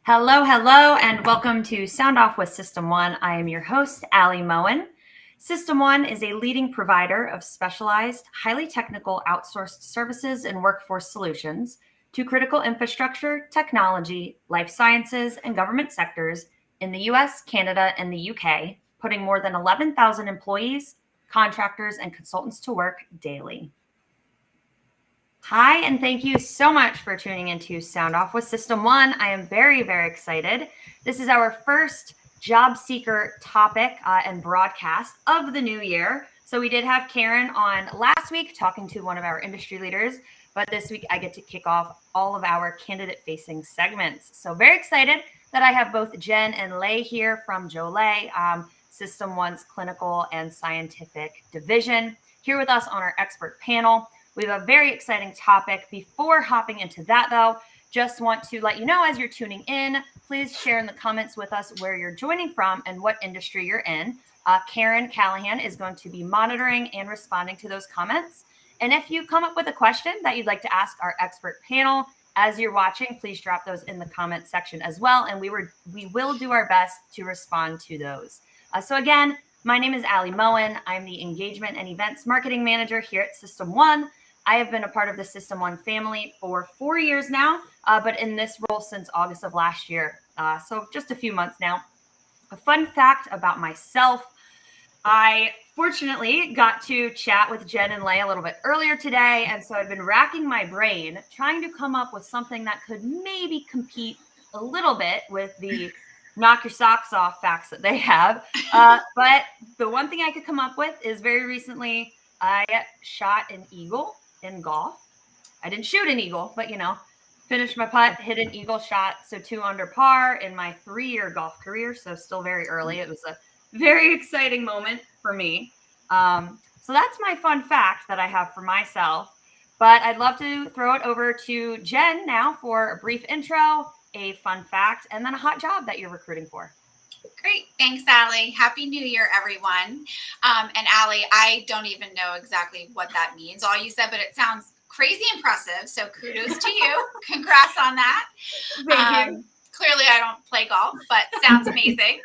Hello, hello, and welcome to Sound Off with System One. I am your host, Allie Moen. System One is a leading provider of specialized, highly technical outsourced services and workforce solutions to critical infrastructure, technology, life sciences, and government sectors in the US, Canada, and the UK, putting more than 11,000 employees, contractors, and consultants to work daily. Hi, and thank you so much for tuning into Sound Off with System One. I am very, very excited. This is our first job seeker topic and broadcast of the new year. So we did have Karen on last week talking to one of our industry leaders, but this week I get to kick off all of our candidate-facing segments. So very excited that I have both Jen and Lay here from Joulé, System One's clinical and scientific division, here with us on our expert panel. We have a very exciting topic. Before hopping into that, though, just want to let you know as you're tuning in, please share in the comments with us where you're joining from and what industry you're in. Karen Callahan is going to be monitoring and responding to those comments. And if you come up with a question that you'd like to ask our expert panel as you're watching, please drop those in the comment section as well. And we will do our best to respond to those. So again, my name is Allie Moen. I'm the Engagement and Events Marketing Manager here at System One. I have been a part of the System One family for 4 years now, but in this role since August of last year. So just a few months now. A fun fact about myself, I fortunately got to chat with Jen and Lay a little bit earlier today. And so I've been racking my brain trying to come up with something that could maybe compete a little bit with the knock your socks off facts that they have. But the one thing I could come up with is very recently I shot an eagle in golf. I didn't shoot an eagle, but finished my putt, hit an eagle shot. So 2 under par in my 3-year golf career. So still very early. It was a very exciting moment for me. So that's my fun fact that I have for myself. But I'd love to throw it over to Jen now for a brief intro, a fun fact, and then a hot job that you're recruiting for. Great. Thanks, Allie. Happy New Year, everyone. And Allie, I don't even know exactly what that means, all you said, but it sounds crazy impressive. So kudos to you. Congrats on that. Thank you. Clearly, I don't play golf, but sounds amazing.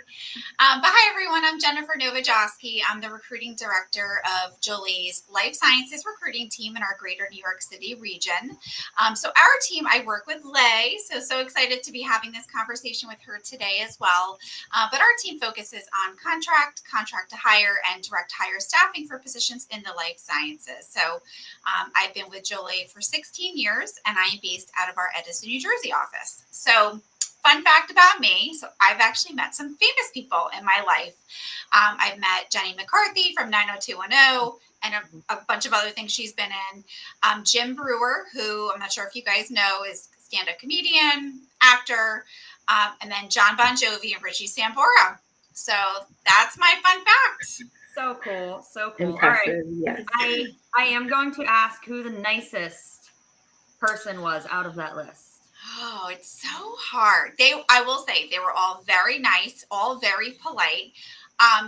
But hi, everyone. I'm Jennifer Novojoski. I'm the recruiting director of Joulé's Life Sciences recruiting team in our greater New York City region. So our team, I work with Lay. So excited to be having this conversation with her today as well. But our team focuses on contract to hire, and direct hire staffing for positions in the life sciences. So I've been with Joulé for 16 years, and I am based out of our Edison, New Jersey office. So fun fact about me. So I've actually met some famous people in my life. I've met Jenny McCarthy from 90210 and a bunch of other things she's been in. Jim Brewer, who I'm not sure if you guys know, is a stand-up comedian, actor, and then John Bon Jovi and Richie Sambora. So that's my fun fact. So cool. So cool. Impressive, All right. yes. I am going to ask who the nicest person was out of that list. Oh, it's so hard. I will say they were all very nice, all very polite.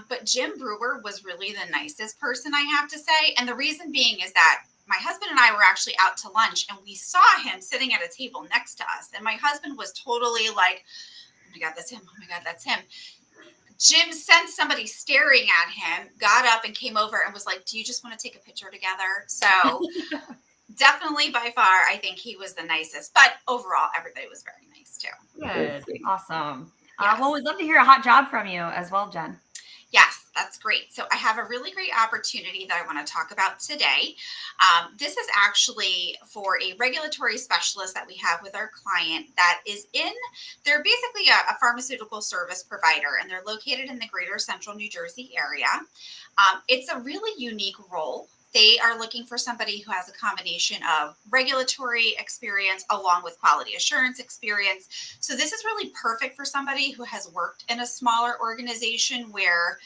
But Jim Brewer was really the nicest person, I have to say. And the reason being is that my husband and I were actually out to lunch, and we saw him sitting at a table next to us. And my husband was totally like, oh my God, that's him. Oh my God, that's him. Jim sensed somebody staring at him, got up and came over and was like, do you just want to take a picture together? So definitely by far, I think he was the nicest. But overall, everybody was very nice too. Good. Awesome. Yes. Well, we'd love to hear a hot job from you as well, Jen. Yes, that's great. So I have a really great opportunity that I want to talk about today. This is actually for a regulatory specialist that we have with our client that is they're basically a pharmaceutical service provider, and they're located in the greater central New Jersey area. It's a really unique role. They are looking for somebody who has a combination of regulatory experience along with quality assurance experience. So this is really perfect for somebody who has worked in a smaller organization where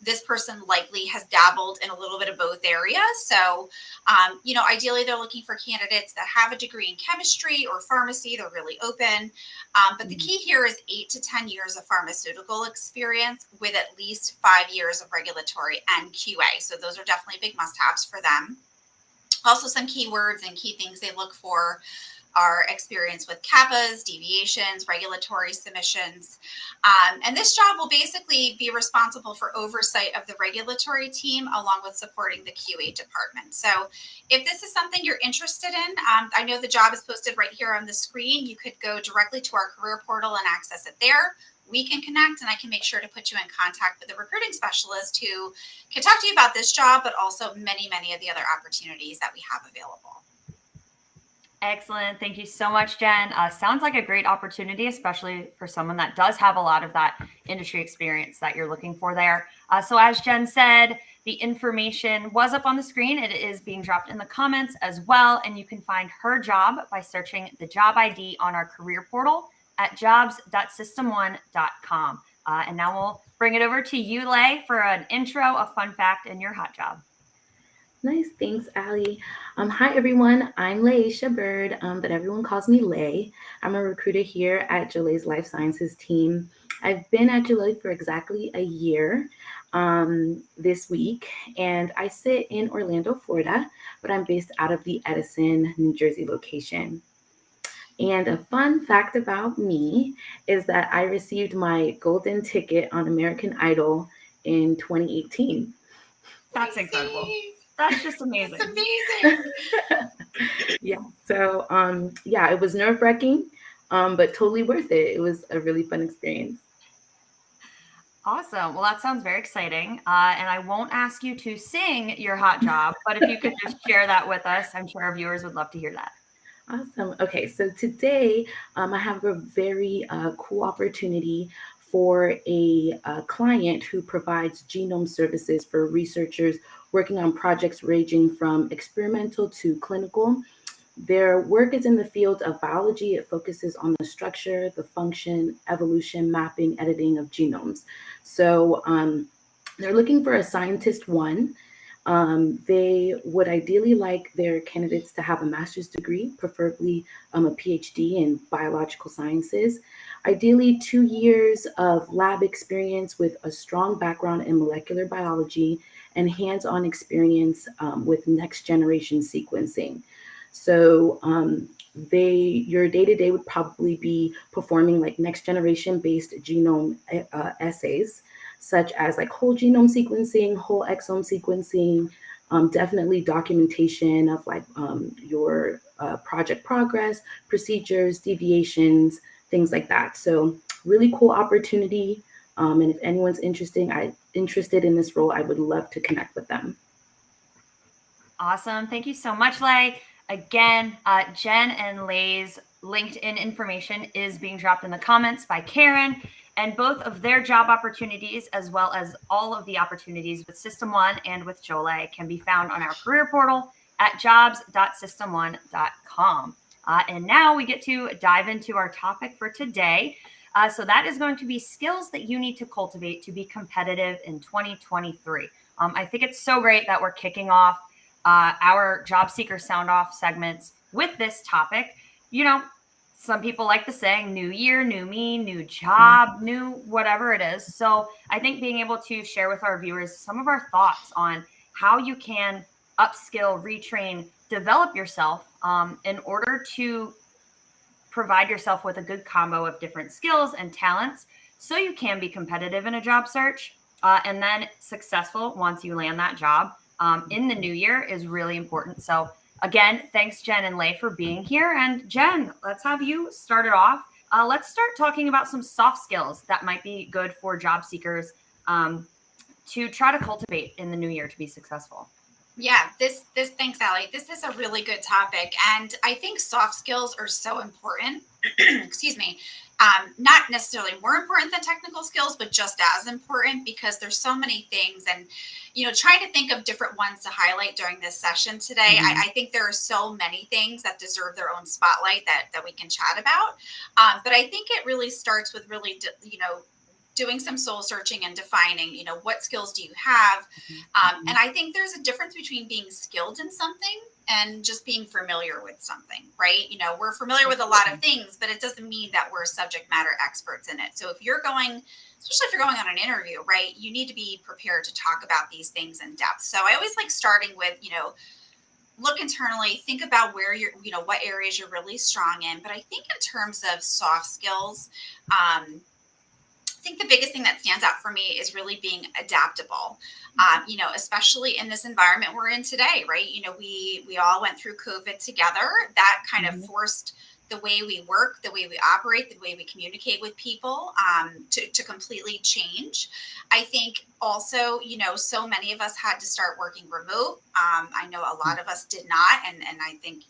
this person likely has dabbled in a little bit of both areas. So, ideally they're looking for candidates that have a degree in chemistry or pharmacy. They're really open. But the key here is 8 to 10 years of pharmaceutical experience with at least 5 years of regulatory and QA. So those are definitely big must-haves for them. Also, some keywords and key things they look for our experience with CAPAs, deviations, regulatory submissions. And this job will basically be responsible for oversight of the regulatory team along with supporting the QA department. So if this is something you're interested in, I know the job is posted right here on the screen. You could go directly to our career portal and access it there. We can connect and I can make sure to put you in contact with a recruiting specialist who can talk to you about this job, but also many, many of the other opportunities that we have available. Excellent. Thank you so much, Jen. Sounds like a great opportunity, especially for someone that does have a lot of that industry experience that you're looking for there. So as Jen said, the information was up on the screen. It is being dropped in the comments as well. And you can find her job by searching the job ID on our career portal at jobs.system1.com. And now we'll bring it over to you, Lay, for an intro, a fun fact, and your hot job. Nice. Thanks, Allie. Hi, everyone. I'm Laisha Bird, but everyone calls me Lay. I'm a recruiter here at Joulé's Life Sciences team. I've been at Joulé for exactly a year this week, and I sit in Orlando, Florida, but I'm based out of the Edison, New Jersey location. And a fun fact about me is that I received my golden ticket on American Idol in 2018. That's incredible. That's just amazing. It's amazing. Yeah. So, it was nerve-wracking, but totally worth it. It was a really fun experience. Awesome. Well, that sounds very exciting. And I won't ask you to sing your hot job, but if you could just share that with us, I'm sure our viewers would love to hear that. Awesome. Okay, so today I have a very cool opportunity for a client who provides genome services for researchers working on projects ranging from experimental to clinical. Their work is in the field of biology. It focuses on the structure, the function, evolution, mapping, editing of genomes. So they're looking for a scientist one. They would ideally like their candidates to have a master's degree, preferably a PhD in biological sciences. Ideally, 2 years of lab experience with a strong background in molecular biology and hands-on experience with next generation sequencing. So your day-to-day would probably be performing like next generation based genome assays, such as like whole genome sequencing, whole exome sequencing, definitely documentation of like your project progress, procedures, deviations, things like that. So really cool opportunity. And if anyone's interested in this role, I would love to connect with them. Awesome. Thank you so much, Lay. Again, Jen and Lay's LinkedIn information is being dropped in the comments by Karen, and both of their job opportunities, as well as all of the opportunities with System One and with Joulé, can be found on our career portal at jobs.system1.com. And now we get to dive into our topic for today. So that is going to be skills that you need to cultivate to be competitive in 2023. I think it's so great that we're kicking off our job seeker sound off segments with this topic. You know, some people like the saying new year, new me, new job, new whatever it is. So I think being able to share with our viewers some of our thoughts on how you can upskill, retrain, develop yourself in order to provide yourself with a good combo of different skills and talents so you can be competitive in a job search and then successful once you land that job in the new year is really important. So again, thanks Jen and Lay for being here. And Jen, let's have you start it off. Let's start talking about some soft skills that might be good for job seekers to try to cultivate in the new year to be successful. Yeah, this thanks, Allie. This is a really good topic, and I think soft skills are so important. Excuse me. Not necessarily more important than technical skills, but just as important because there's so many things, and trying to think of different ones to highlight during this session today. Mm-hmm. I think there are so many things that deserve their own spotlight that we can chat about. But I think it really starts with really doing some soul searching and defining, what skills do you have? And I think there's a difference between being skilled in something and just being familiar with something, right? We're familiar with a lot of things, but it doesn't mean that we're subject matter experts in it. So if you're going, especially if you're going on an interview, right, you need to be prepared to talk about these things in depth. So I always like starting with, look internally, think about where you're, what areas you're really strong in. But I think in terms of soft skills, I think the biggest thing that stands out for me is really being adaptable. Especially in this environment we're in today, right? We all went through COVID together. That kind of forced the way we work, the way we operate, the way we communicate with people to completely change. I think also, so many of us had to start working remote. I know a lot of us did not, and I think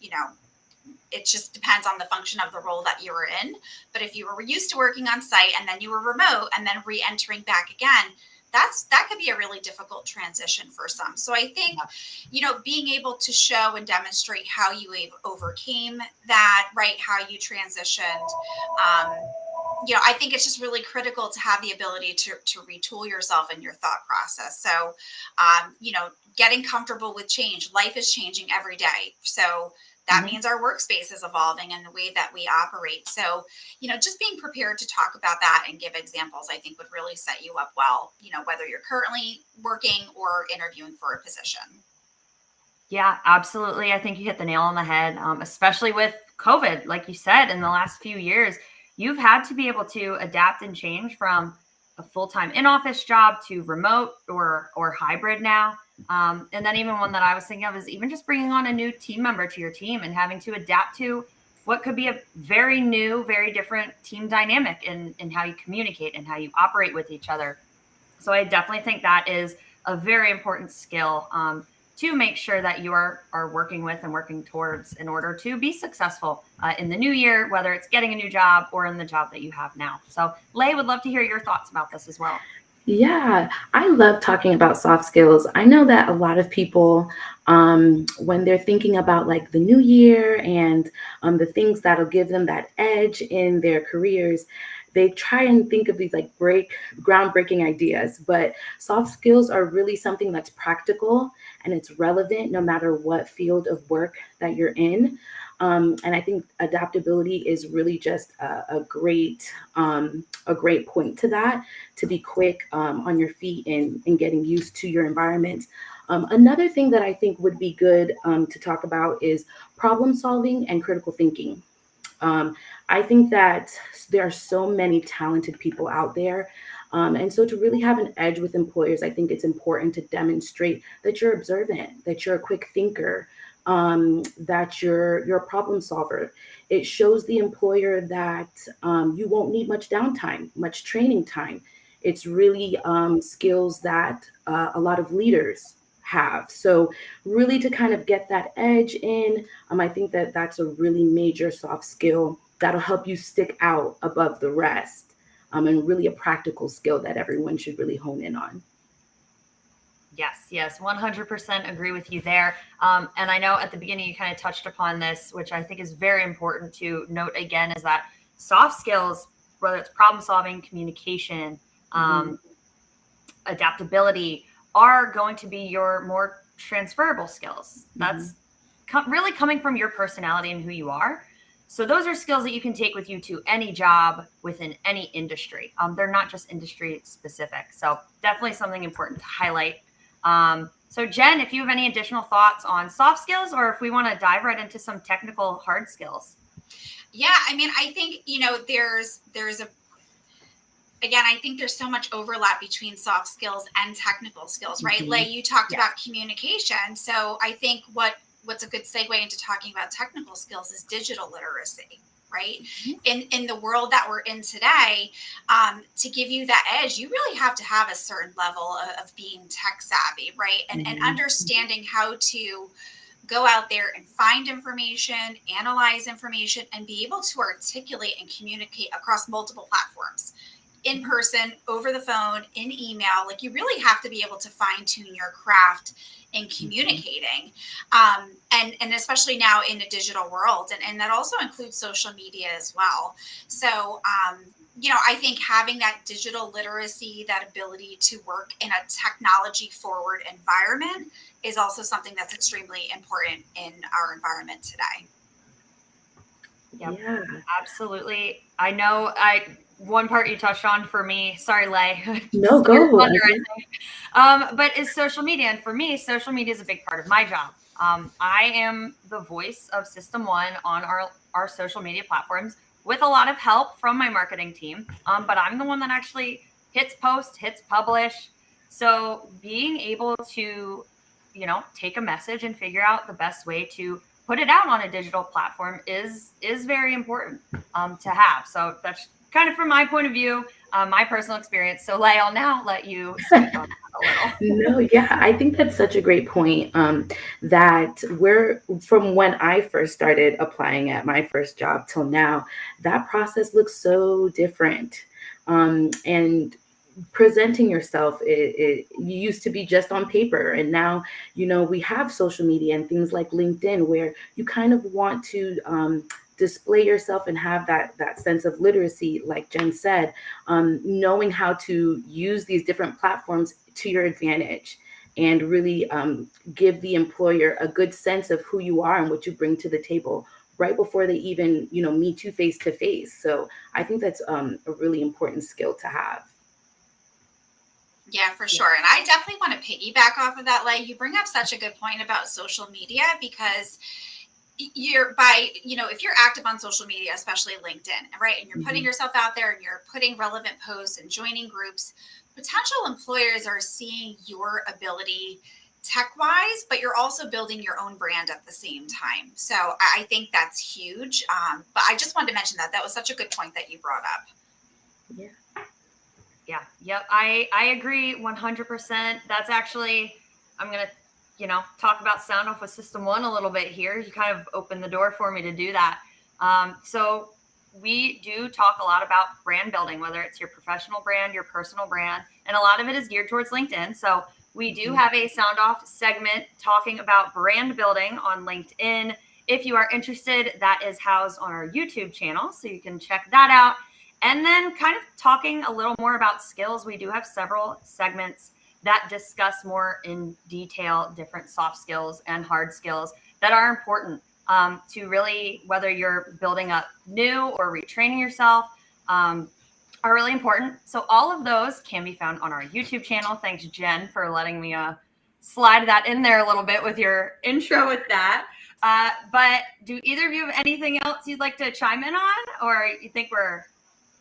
it just depends on the function of the role that you were in. But if you were used to working on site and then you were remote and then re-entering back again, that could be a really difficult transition for some. So I think, being able to show and demonstrate how you overcame that, right? How you transitioned. I think it's just really critical to have the ability to retool yourself and your thought process. So, getting comfortable with change. Life is changing every day. So that means our workspace is evolving and the way that we operate. So, just being prepared to talk about that and give examples, I think would really set you up well, whether you're currently working or interviewing for a position. Yeah, absolutely. I think you hit the nail on the head, especially with COVID. Like you said, in the last few years, you've had to be able to adapt and change from a full-time in-office job to remote or hybrid now. And then even one that I was thinking of is even just bringing on a new team member to your team and having to adapt to what could be a very new, very different team dynamic in how you communicate and how you operate with each other. So I definitely think that is a very important skill to make sure that you are working with and working towards in order to be successful in the new year, whether it's getting a new job or in the job that you have now. So Lay, would love to hear your thoughts about this as well. Yeah, I love talking about soft skills. I know that a lot of people, when they're thinking about like the new year and the things that'll give them that edge in their careers, they try and think of these like groundbreaking ideas. But soft skills are really something that's practical and it's relevant no matter what field of work that you're in. And I think adaptability is really just a great point to that, to be quick on your feet and getting used to your environment. Another thing that I think would be good to talk about is problem solving and critical thinking. I think that there are so many talented people out there. And so to really have an edge with employers, I think it's important to demonstrate that you're observant, that you're a quick thinker, that you're a problem solver. It shows the employer that you won't need much downtime, much training time. It's really skills that a lot of leaders have. So really to kind of get that edge in, I think that that's a really major soft skill that'll help you stick out above the rest, and really a practical skill that everyone should really hone in on. Yes, 100% agree with you there. And I know at the beginning you kind of touched upon this, which I think is very important to note again, is that soft skills, whether it's problem solving, communication, adaptability, are going to be your more transferable skills. That's really coming from your personality and who you are. So those are skills that you can take with you to any job within any industry. They're not just industry specific. So definitely something important to highlight. So Jen, if you have any additional thoughts on soft skills, or if we want to dive right into some technical hard skills. Yeah, I mean, I think, I think there's so much overlap between soft skills and technical skills, right? Like you talked about communication. So I think what's a good segue into talking about technical skills is digital literacy, right? In the world that we're in today, to give you that edge, you really have to have a certain level of being tech savvy, right? And understanding how to go out there and find information, analyze information, and be able to articulate and communicate across multiple platforms. In person, over the phone, in email. Like you really have to be able to fine tune your craft in communicating. And especially now in a digital world. And that also includes social media as well. So, I think having that digital literacy, that ability to work in a technology forward environment is also something that's extremely important in our environment today. Yep, yeah, absolutely. I know one part you touched on for me, sorry, Lay. No, go. But is social media. And for me, social media is a big part of my job. I am the voice of System 1 on our social media platforms with a lot of help from my marketing team. But I'm the one that actually hits post, hits publish. So being able to, take a message and figure out the best way to put it out on a digital platform is very important to have. So that's kind of from my point of view, my personal experience. So Lay, I'll now let you speak on that a little. No, yeah, I think that's such a great point. That we're from when I first started applying at my first job till now, that process looks so different. And presenting yourself, it used to be just on paper, and now we have social media and things like LinkedIn where you kind of want to display yourself and have that sense of literacy, like Jen said, knowing how to use these different platforms to your advantage and really give the employer a good sense of who you are and what you bring to the table right before they even meet you face to face. So I think that's a really important skill to have. Yeah, for sure. And I definitely want to piggyback off of that. Like, you bring up such a good point about social media, because if you're active on social media, especially LinkedIn, right, and you're putting yourself out there and you're putting relevant posts and joining groups, potential employers are seeing your ability tech wise, but you're also building your own brand at the same time. So I think that's huge. But I just wanted to mention that was such a good point that you brought up. Yeah. Yeah. Yep. I agree 100%. That's actually, I'm going to, talk about Sound Off with System 1 a little bit here. You kind of opened the door for me to do that. So we do talk a lot about brand building, whether it's your professional brand, your personal brand, and a lot of it is geared towards LinkedIn. So we do have a Sound Off segment talking about brand building on LinkedIn. If you are interested, that is housed on our YouTube channel, so you can check that out. And then kind of talking a little more about skills. We do have several segments that discuss more in detail different soft skills and hard skills that are important to really, whether you're building up new or retraining yourself, are really important. So all of those can be found on our YouTube channel. Thanks, Jen, for letting me slide that in there a little bit with your intro with that. But do either of you have anything else you'd like to chime in on, or you think we're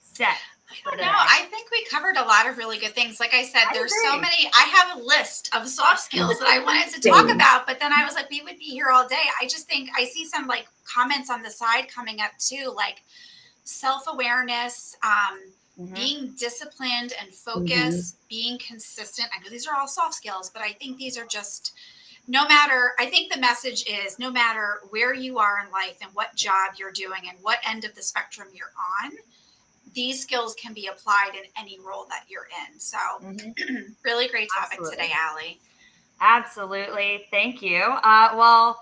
set? I don't know. I think we covered a lot of really good things. Like I said, there's so many. I have a list of soft skills that I wanted to talk about, but then I was like, we would be here all day. I just think I see some like comments on the side coming up too, like self-awareness, being disciplined and focused, being consistent. I know these are all soft skills, but I think these are just, I think the message is no matter where you are in life and what job you're doing and what end of the spectrum you're on, these skills can be applied in any role that you're in. So really great topic today, Allie. Absolutely. Thank you. Well,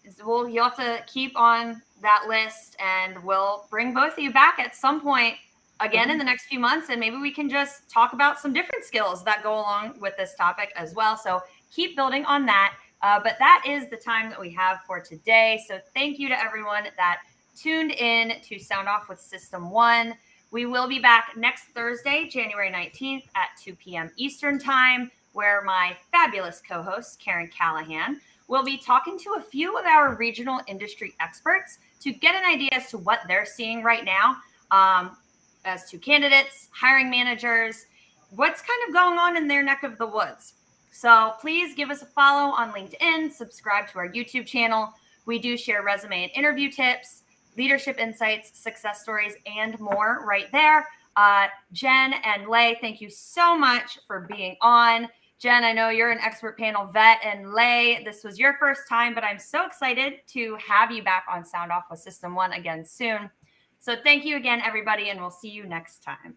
you'll have to keep on that list, and we'll bring both of you back at some point again in the next few months, and maybe we can just talk about some different skills that go along with this topic as well. So keep building on that. But that is the time that we have for today. So thank you to everyone that tuned in to Sound Off with System 1. We will be back next Thursday, January 19th at 2 p.m. Eastern Time, where my fabulous co-host, Karen Callahan, will be talking to a few of our regional industry experts to get an idea as to what they're seeing right now as to candidates, hiring managers, what's kind of going on in their neck of the woods. So please give us a follow on LinkedIn, subscribe to our YouTube channel. We do share resume and interview tips, leadership insights, success stories, and more right there. Jen and Lay, thank you so much for being on. Jen, I know you're an expert panel vet, and Lay, this was your first time, but I'm so excited to have you back on Sound Off with System 1 again soon. So thank you again, everybody, and we'll see you next time.